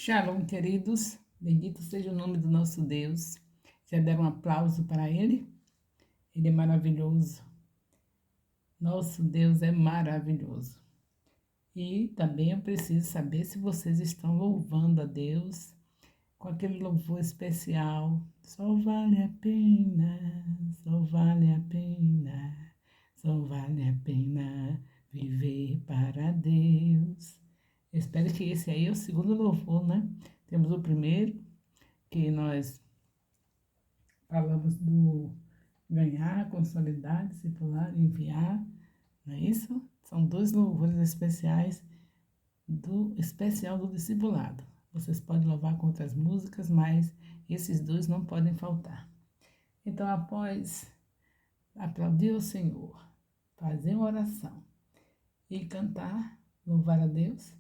Shalom, queridos. Bendito seja o nome do nosso Deus. Já deram um aplauso para Ele? Ele é maravilhoso. Nosso Deus é maravilhoso. E também eu preciso saber se vocês estão louvando a Deus com aquele louvor especial. Só vale a pena, só vale a pena, só vale a pena viver para Deus. Eu espero que esse aí é o segundo louvor, né? Temos o primeiro, que nós falamos do ganhar, consolidar, discipular, enviar, não é isso? São dois louvores especiais do especial do discipulado. Vocês podem louvar com outras músicas, mas esses dois não podem faltar. Então, após aplaudir o Senhor, fazer uma oração e cantar, louvar a Deus,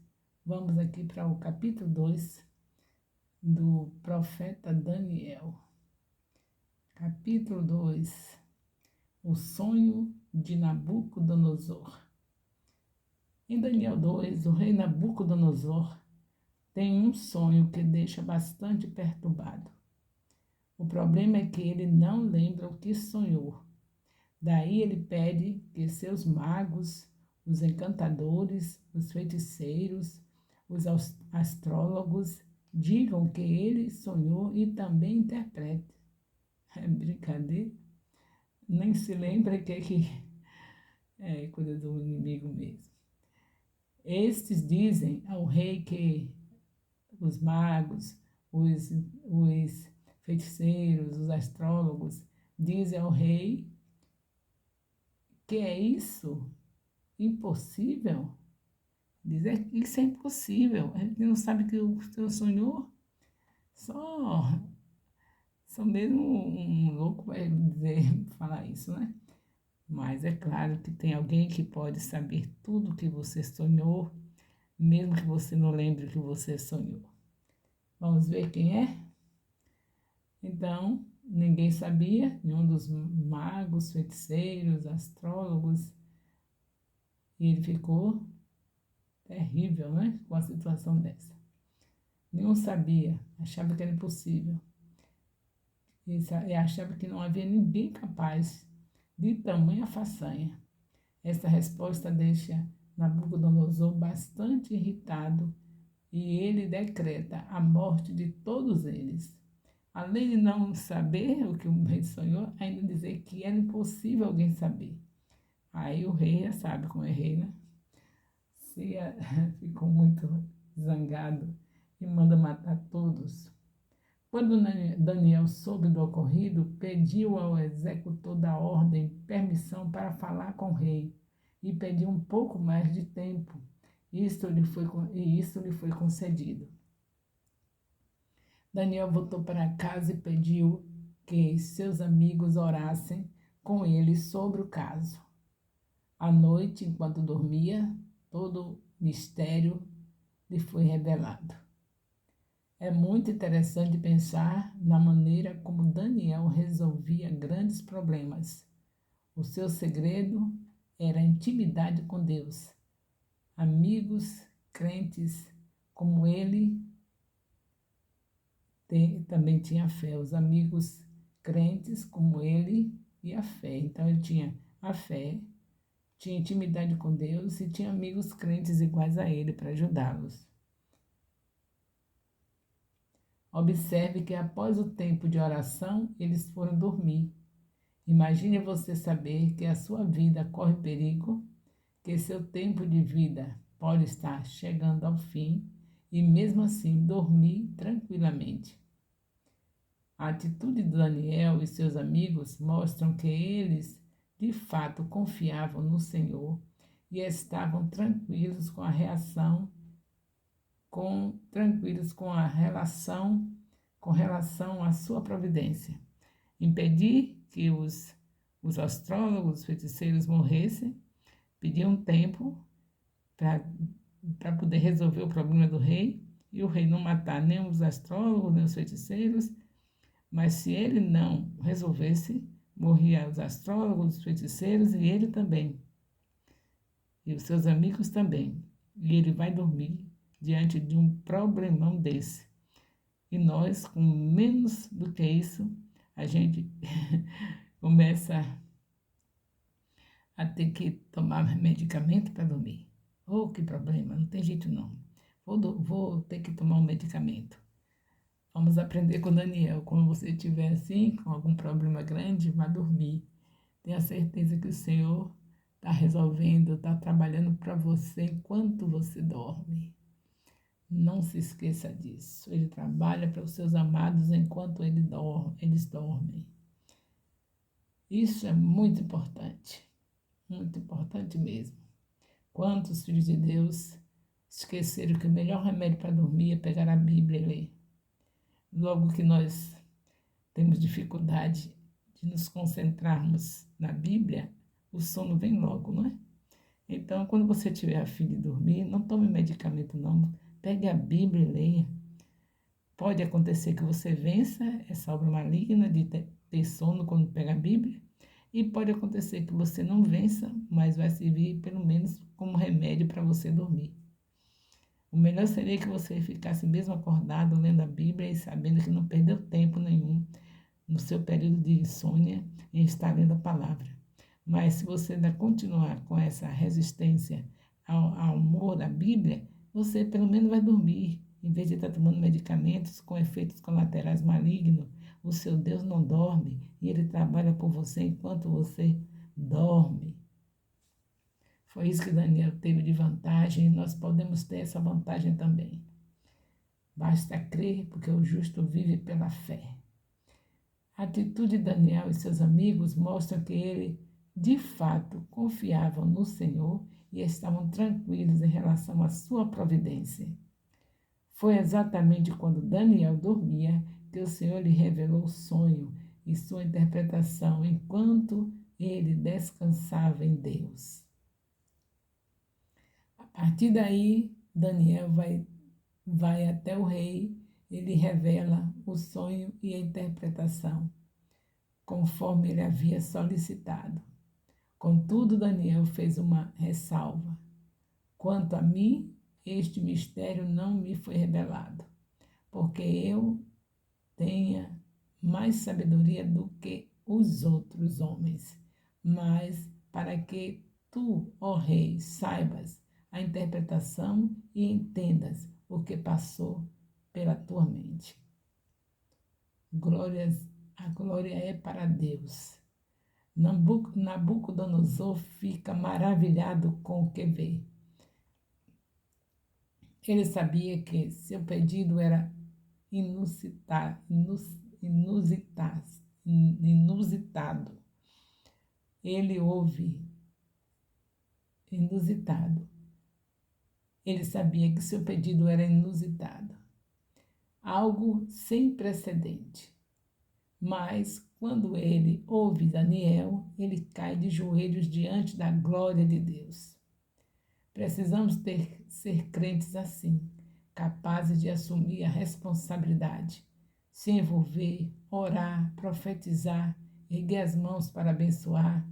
vamos aqui para o capítulo 2 do profeta Daniel. Capítulo 2. O sonho de Nabucodonosor. Em Daniel 2, o rei Nabucodonosor tem um sonho que deixa bastante perturbado. O problema é que ele não lembra o que sonhou. Daí ele pede que seus magos, os encantadores, os feiticeiros, os astrólogos digam o que ele sonhou e também interprete. É brincadeira? Nem se lembra que é coisa do inimigo mesmo. Estes dizem ao rei que os magos, os feiticeiros, os astrólogos, dizem ao rei que é isso impossível. Dizer que isso é impossível. A gente não sabe que o senhor sonhou. Só mesmo um louco vai falar isso, né? Mas é claro que tem alguém que pode saber tudo o que você sonhou, mesmo que você não lembre o que você sonhou. Vamos ver quem é? Então, ninguém sabia, nenhum dos magos, feiticeiros, astrólogos, e ele ficou terrível, né? Com a situação dessa. Nenhum sabia, achava que era impossível. E achava que não havia ninguém capaz de tamanha façanha. Essa resposta deixa Nabucodonosor bastante irritado e ele decreta a morte de todos eles. Além de não saber o que o rei sonhou, ainda dizer que era impossível alguém saber. Aí o rei já sabe como é rei, né? Ficou muito zangado e manda matar todos. Quando Daniel soube do ocorrido, pediu ao executor da ordem permissão para falar com o rei e pediu um pouco mais de tempo. Isso lhe foi concedido. Daniel voltou para casa e pediu que seus amigos orassem com ele sobre o caso. À noite, enquanto dormia, todo o mistério lhe foi revelado. É muito interessante pensar na maneira como Daniel resolvia grandes problemas. O seu segredo era a intimidade com Deus. Amigos crentes como ele também tinha fé. Os amigos crentes como ele e a fé. Então ele tinha a fé, tinha intimidade com Deus e tinha amigos crentes iguais a ele para ajudá-los. Observe que após o tempo de oração, eles foram dormir. Imagine você saber que a sua vida corre perigo, que seu tempo de vida pode estar chegando ao fim e mesmo assim dormir tranquilamente. A atitude de Daniel e seus amigos mostram que eles de fato confiavam no Senhor e estavam tranquilos com relação à sua providência. Impedir que os astrólogos, os feiticeiros morressem, pedir um tempo para poder resolver o problema do rei, e o rei não matar nem os astrólogos, nem os feiticeiros, mas se ele não resolvesse, morriam os astrólogos, os feiticeiros e ele também, e os seus amigos também. E ele vai dormir diante de um problemão desse. E nós, com menos do que isso, a gente começa a ter que tomar medicamento para dormir. Oh, que problema, não tem jeito não. Vou ter que tomar um medicamento. Vamos aprender com o Daniel. Quando você estiver assim, com algum problema grande, vá dormir. Tenha certeza que o Senhor está resolvendo, está trabalhando para você enquanto você dorme. Não se esqueça disso. Ele trabalha para os seus amados enquanto eles dormem. Isso é muito importante mesmo. Quantos filhos de Deus esqueceram que o melhor remédio para dormir é pegar a Bíblia e ler? Logo que nós temos dificuldade de nos concentrarmos na Bíblia, o sono vem logo, não é? Então, quando você tiver a fim de dormir, não tome medicamento não, pegue a Bíblia e leia. Pode acontecer que você vença essa obra maligna de ter sono quando pega a Bíblia, e pode acontecer que você não vença, mas vai servir pelo menos como remédio para você dormir. O melhor seria que você ficasse mesmo acordado, lendo a Bíblia e sabendo que não perdeu tempo nenhum no seu período de insônia em estar lendo a palavra. Mas se você ainda continuar com essa resistência ao amor da Bíblia, você pelo menos vai dormir. Em vez de estar tomando medicamentos com efeitos colaterais malignos, o seu Deus não dorme e Ele trabalha por você enquanto você dorme. Foi isso que Daniel teve de vantagem e nós podemos ter essa vantagem também. Basta crer, porque o justo vive pela fé. A atitude de Daniel e seus amigos mostram que ele, de fato, confiavam no Senhor e estavam tranquilos em relação à sua providência. Foi exatamente quando Daniel dormia que o Senhor lhe revelou o sonho e sua interpretação enquanto ele descansava em Deus. A partir daí, Daniel vai até o rei, ele revela o sonho e a interpretação, conforme ele havia solicitado. Contudo, Daniel fez uma ressalva. Quanto a mim, este mistério não me foi revelado, porque eu tenha mais sabedoria do que os outros homens, mas para que tu, ó rei, saibas a interpretação e entendas o que passou pela tua mente. A glória é para Deus. Nabucodonosor fica maravilhado com o que vê. Ele sabia que seu pedido era inusitado. Ele ouve inusitado. Ele sabia que seu pedido era inusitado, algo sem precedente. Mas, quando ele ouve Daniel, ele cai de joelhos diante da glória de Deus. Precisamos ser crentes assim, capazes de assumir a responsabilidade, se envolver, orar, profetizar, erguer as mãos para abençoar,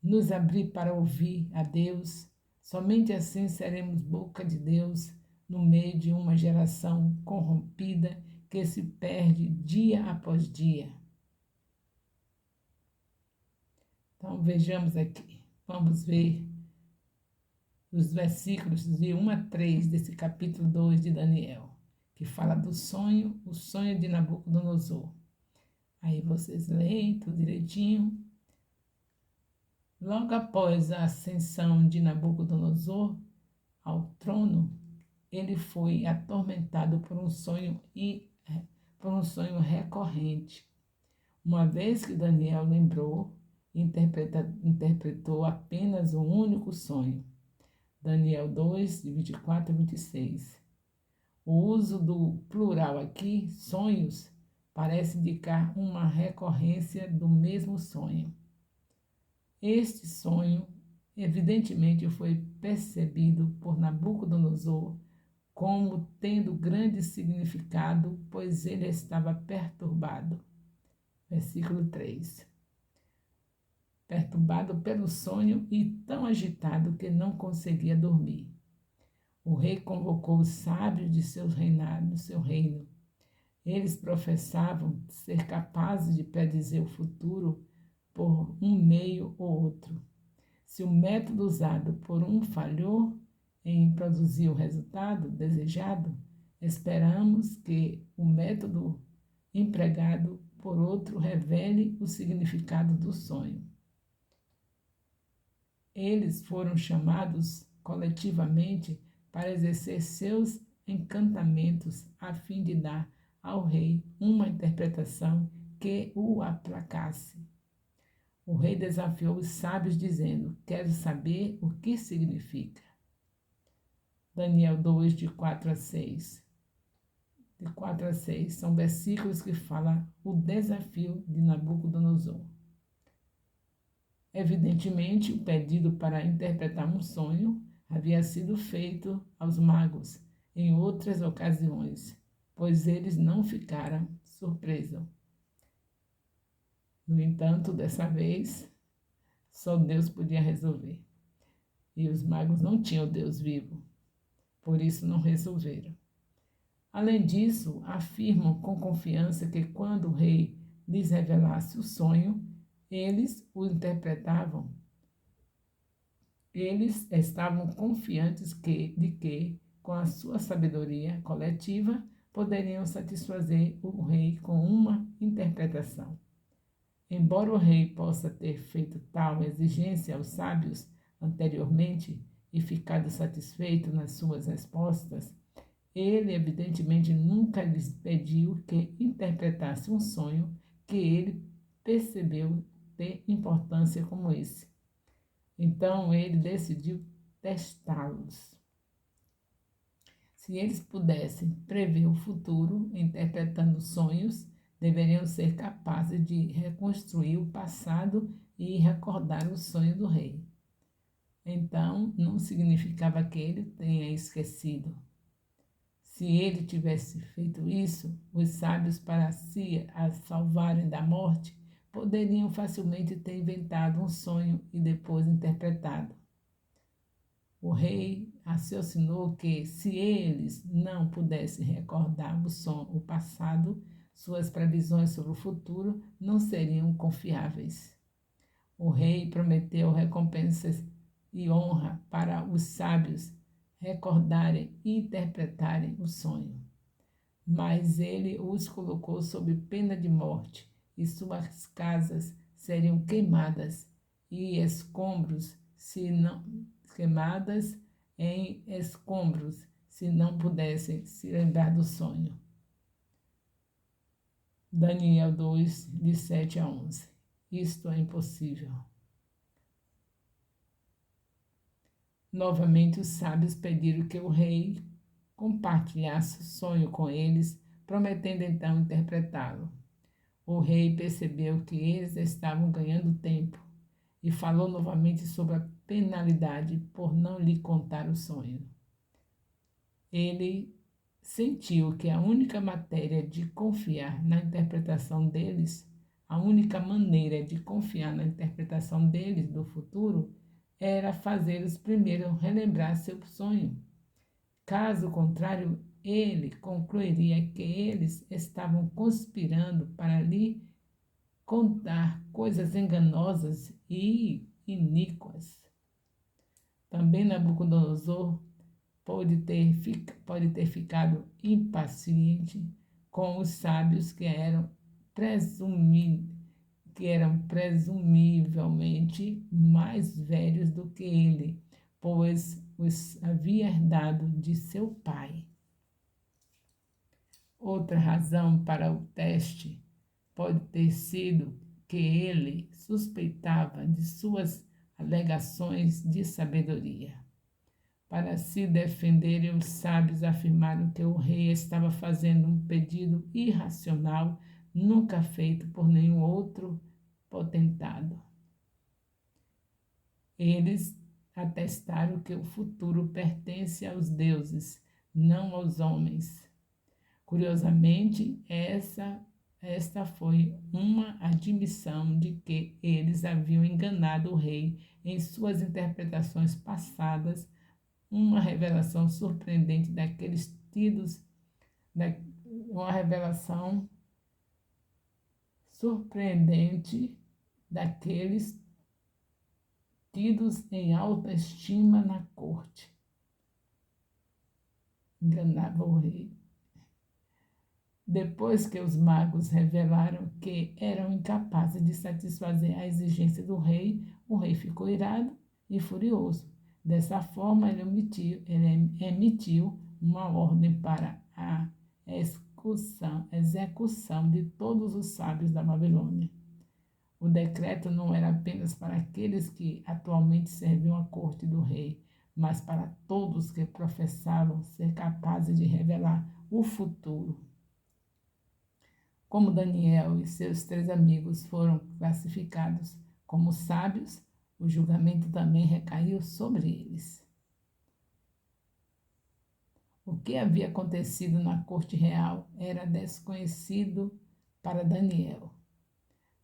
nos abrir para ouvir a Deus. Somente assim seremos boca de Deus no meio de uma geração corrompida que se perde dia após dia. Então vejamos aqui, vamos ver os versículos de 1 a 3 desse capítulo 2 de Daniel, que fala do sonho, o sonho de Nabucodonosor. Aí vocês leem tudo direitinho. Logo após a ascensão de Nabucodonosor ao trono, ele foi atormentado por um sonho recorrente. Uma vez que Daniel lembrou, interpretou apenas um único sonho. Daniel 2, de 24 a 26. O uso do plural aqui, sonhos, parece indicar uma recorrência do mesmo sonho. Este sonho, evidentemente, foi percebido por Nabucodonosor como tendo grande significado, pois ele estava perturbado. Versículo 3. Perturbado pelo sonho e tão agitado que não conseguia dormir. O rei convocou os sábios de seu reino. Eles professavam ser capazes de predizer o futuro por um meio ou outro. Se o método usado por um falhou em produzir o resultado desejado, esperamos que o método empregado por outro revele o significado do sonho. Eles foram chamados coletivamente para exercer seus encantamentos a fim de dar ao rei uma interpretação que o aplacasse. O rei desafiou os sábios dizendo: quero saber o que significa. Daniel 2, de 4 a 6. De 4 a 6 são versículos que falam o desafio de Nabucodonosor. Evidentemente, o pedido para interpretar um sonho havia sido feito aos magos em outras ocasiões, pois eles não ficaram surpresos. No entanto, dessa vez, só Deus podia resolver. E os magos não tinham Deus vivo, por isso não resolveram. Além disso, afirmam com confiança que quando o rei lhes revelasse o sonho, eles o interpretavam. Eles estavam confiantes de que, com a sua sabedoria coletiva, poderiam satisfazer o rei com uma interpretação. Embora o rei possa ter feito tal exigência aos sábios anteriormente e ficado satisfeito nas suas respostas, ele evidentemente nunca lhes pediu que interpretasse um sonho que ele percebeu ter importância como esse. Então ele decidiu testá-los. Se eles pudessem prever o futuro interpretando sonhos, deveriam ser capazes de reconstruir o passado e recordar o sonho do rei. Então, não significava que ele tenha esquecido. Se ele tivesse feito isso, os sábios, para se salvarem da morte, poderiam facilmente ter inventado um sonho e depois interpretado. O rei raciocinou que, se eles não pudessem recordar o passado, suas previsões sobre o futuro não seriam confiáveis. O rei prometeu recompensas e honra para os sábios recordarem e interpretarem o sonho. Mas ele os colocou sob pena de morte, e suas casas seriam queimadas e escombros queimadas em escombros, se não pudessem se lembrar do sonho. Daniel 2, de 7 a 11. Isto é impossível. Novamente os sábios pediram que o rei compartilhasse o sonho com eles, prometendo então interpretá-lo. O rei percebeu que eles estavam ganhando tempo e falou novamente sobre a penalidade por não lhe contar o sonho. Ele sentiu que a única matéria de confiar na interpretação deles, a única maneira de confiar na interpretação deles do futuro, era fazê-los primeiro relembrar seu sonho. Caso contrário, ele concluiria que eles estavam conspirando para lhe contar coisas enganosas e iníquas. Também Nabucodonosor pode ter ficado impaciente com os sábios que eram presumivelmente mais velhos do que ele, pois os havia herdado de seu pai. Outra razão para o teste pode ter sido que ele suspeitava de suas alegações de sabedoria. Para se defenderem, os sábios afirmaram que o rei estava fazendo um pedido irracional, nunca feito por nenhum outro potentado. Eles atestaram que o futuro pertence aos deuses, não aos homens. Curiosamente, esta foi uma admissão de que eles haviam enganado o rei em suas interpretações passadas uma revelação surpreendente daqueles tidos, uma revelação surpreendente daqueles tidos em alta estima na corte. Enganava o rei. Depois que os magos revelaram que eram incapazes de satisfazer a exigência do rei, o rei ficou irado e furioso. Dessa forma, ele emitiu uma ordem para a execução de todos os sábios da Babilônia. O decreto não era apenas para aqueles que atualmente serviam à corte do rei, mas para todos que professavam ser capazes de revelar o futuro. Como Daniel e seus 3 amigos foram classificados como sábios, o julgamento também recaiu sobre eles. O que havia acontecido na corte real era desconhecido para Daniel.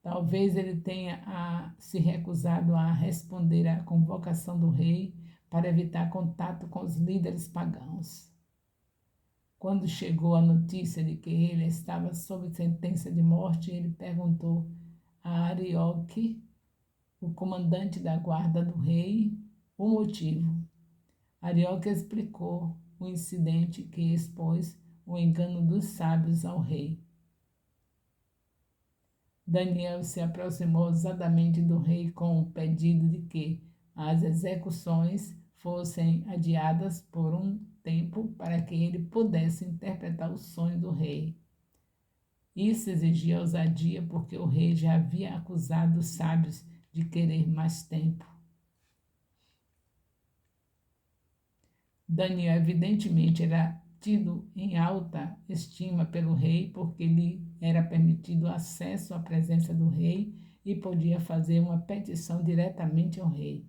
Talvez ele tenha se recusado a responder à convocação do rei para evitar contato com os líderes pagãos. Quando chegou a notícia de que ele estava sob sentença de morte, ele perguntou a Arioque, o comandante da guarda do rei, o motivo. Arioque explicou o incidente que expôs o engano dos sábios ao rei. Daniel se aproximou ousadamente do rei com o pedido de que as execuções fossem adiadas por um tempo para que ele pudesse interpretar o sonho do rei. Isso exigia ousadia porque o rei já havia acusado os sábios de querer mais tempo. Daniel evidentemente era tido em alta estima pelo rei porque lhe era permitido acesso à presença do rei e podia fazer uma petição diretamente ao rei.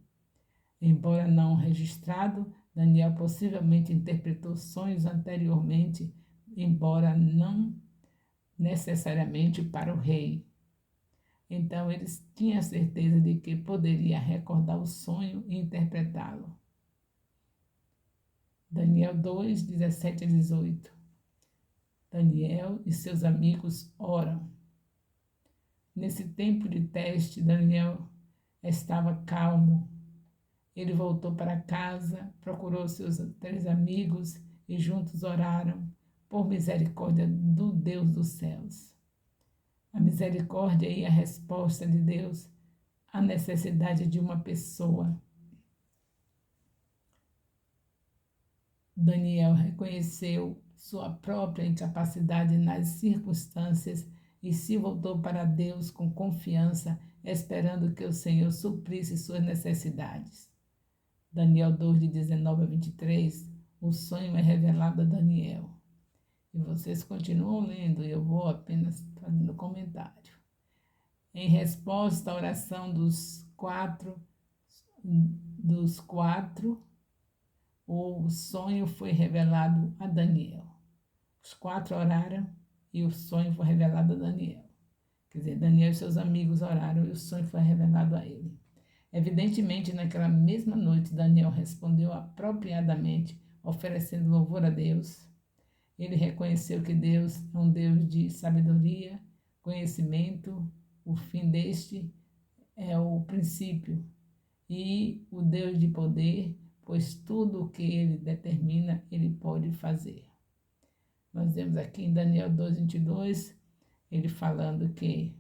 Embora não registrado, Daniel possivelmente interpretou sonhos anteriormente, embora não necessariamente para o rei. Então eles tinham certeza de que poderia recordar o sonho e interpretá-lo. Daniel 2, 17 a 18. Daniel e seus amigos oram. Nesse tempo de teste, Daniel estava calmo. Ele voltou para casa, procurou seus 3 amigos e juntos oraram por misericórdia do Deus dos céus. A misericórdia e a resposta de Deus à necessidade de uma pessoa. Daniel reconheceu sua própria incapacidade nas circunstâncias e se voltou para Deus com confiança, esperando que o Senhor suprisse suas necessidades. Daniel 2, de 19 a 23, o sonho é revelado a Daniel. E vocês continuam lendo, e eu vou apenas fazendo comentário. Em resposta à oração dos quatro, o sonho foi revelado a Daniel. Os 4 oraram e o sonho foi revelado a Daniel. Quer dizer, Daniel e seus amigos oraram e o sonho foi revelado a ele. Evidentemente, naquela mesma noite, Daniel respondeu apropriadamente, oferecendo louvor a Deus. Ele reconheceu que Deus é um Deus de sabedoria, conhecimento, o fim deste é o princípio, e o Deus de poder, pois tudo o que ele determina, ele pode fazer. Nós vemos aqui em Daniel 2, 22, ele falando que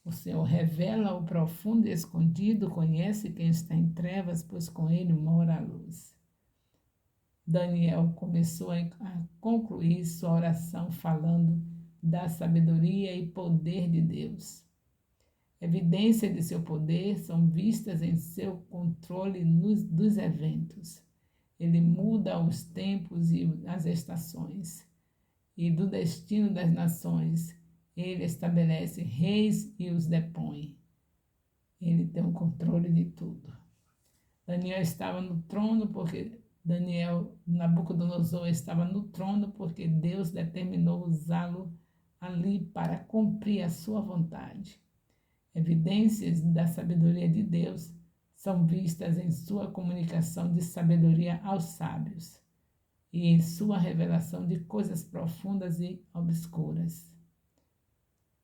o Senhor revela o profundo e escondido, conhece quem está em trevas, pois com ele mora a luz. Daniel começou a concluir sua oração falando da sabedoria e poder de Deus. Evidências de seu poder são vistas em seu controle dos eventos. Ele muda os tempos e as estações. E do destino das nações, ele estabelece reis e os depõe. Ele tem o controle de tudo. Daniel estava no trono porque Nabucodonosor estava no trono porque Deus determinou usá-lo ali para cumprir a sua vontade. Evidências da sabedoria de Deus são vistas em sua comunicação de sabedoria aos sábios e em sua revelação de coisas profundas e obscuras.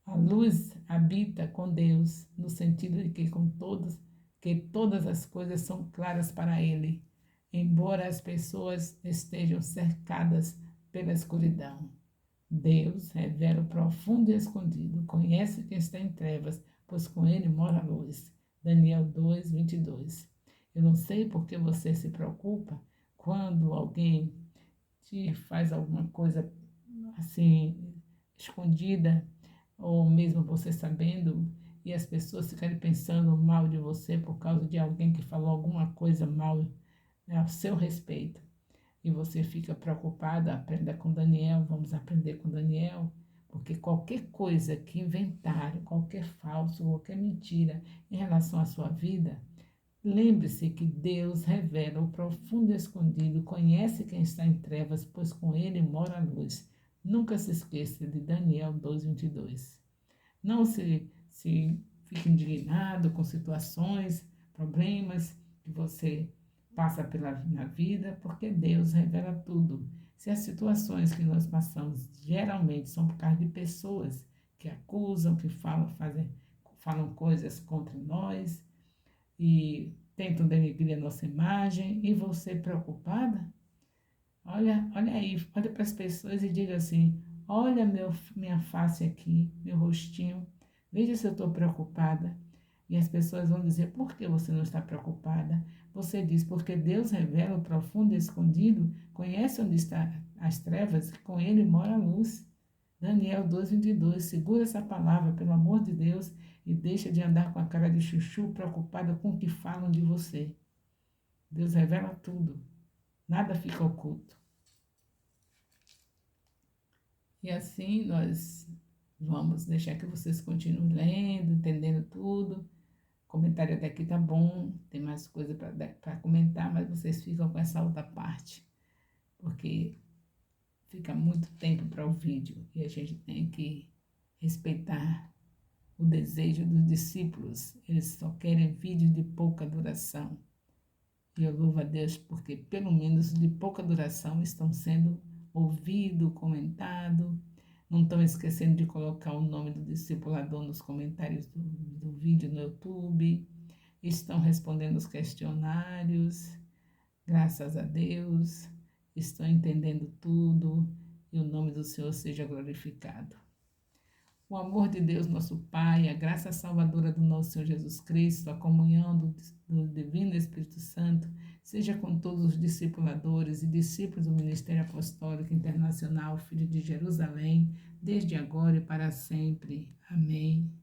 A luz habita com Deus, no sentido de que todas as coisas são claras para ele, embora as pessoas estejam cercadas pela escuridão. Deus revela o profundo e escondido, conhece quem está em trevas, pois com ele mora a luz. Daniel 2, 22. Eu não sei por que você se preocupa quando alguém te faz alguma coisa assim, escondida, ou mesmo você sabendo, e as pessoas ficarem pensando mal de você por causa de alguém que falou alguma coisa mal, né, a seu respeito. E você fica preocupada, aprenda com Daniel, vamos aprender com Daniel, porque qualquer coisa que inventarem, qualquer falso, qualquer mentira em relação à sua vida, lembre-se que Deus revela o profundo e escondido, conhece quem está em trevas, pois com ele mora a luz. Nunca se esqueça de Daniel 2:22. Não se fique indignado com situações, problemas que você passa na vida, porque Deus revela tudo. Se as situações que nós passamos geralmente são por causa de pessoas que acusam, que falam coisas contra nós e tentam denegrir a nossa imagem, e você preocupada, olha aí, olha para as pessoas e diga assim: olha minha face aqui, meu rostinho, veja se eu estou preocupada. E as pessoas vão dizer: por que você não está preocupada? Você diz: porque Deus revela o profundo e escondido, conhece onde está as trevas, e com ele mora a luz. Daniel 2:22. Segura essa palavra, pelo amor de Deus, e deixa de andar com a cara de chuchu, preocupada com o que falam de você. Deus revela tudo, nada fica oculto. E assim nós vamos deixar que vocês continuem lendo, entendendo tudo. O comentário até aqui tá bom, tem mais coisa para comentar, mas vocês ficam com essa outra parte, porque fica muito tempo para o vídeo e a gente tem que respeitar o desejo dos discípulos. Eles só querem vídeos de pouca duração. E eu louvo a Deus porque pelo menos de pouca duração estão sendo ouvidos, comentados. Não estão esquecendo de colocar o nome do discipulador nos comentários do vídeo no YouTube. Estão respondendo os questionários. Graças a Deus. Estão entendendo tudo. E o nome do Senhor seja glorificado. O amor de Deus, nosso Pai, a graça salvadora do nosso Senhor Jesus Cristo, a comunhão do Divino Espírito Santo, seja com todos os discipuladores e discípulos do Ministério Apostólico Internacional, Filho de Jerusalém, desde agora e para sempre. Amém.